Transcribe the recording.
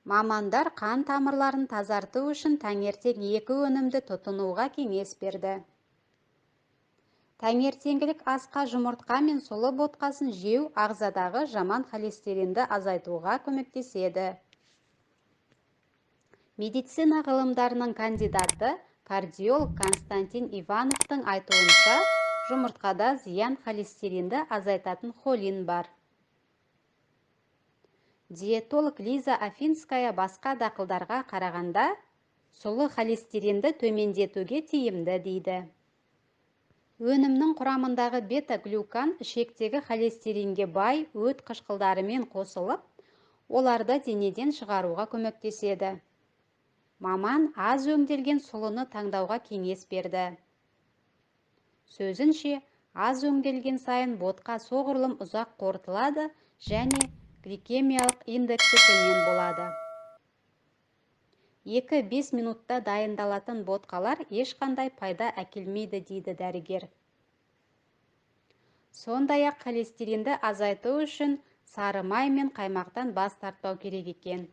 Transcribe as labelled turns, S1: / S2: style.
S1: Мамандар қан тамырларын тазарту үшін таңертең 2 өнімді тұтынуға кеңес берді. Таңертеңгілік асқа жұмыртқа мен сұлы ботқасын жеу ағзадағы жаман холестеринді азайтуға көмектеседі. Медицина ғылымдарының кандидаты кардиолог Константин Ивановтың айтуынша, жұмыртқада зиян холестеринді азайтатын холин бар. Диетолог Лиза Афинская басқа дақылдарға қарағанда, сұлы холестеринді төмендетуге тиімді дейді. Өнімнің құрамындағы бета-глюкан ішектегі холестеринге бай өт қышқылдарымен қосылып, оларды денеден шығаруға көмектеседі. Маман аз өңделген сұлыны таңдауға кеңес берді. Сөзінше, аз өңделген сайын ботқа соғұрлым ұзақ қорытылады және гликемиялық индексі төмен болады. 2-5 минутта дайындалатын ботқалар ешқандай пайда әкелмейді дейді дәрігер. Сондай-ақ холестеринді азайту үшін сары май мен қаймақтан бас тартпау керек екен.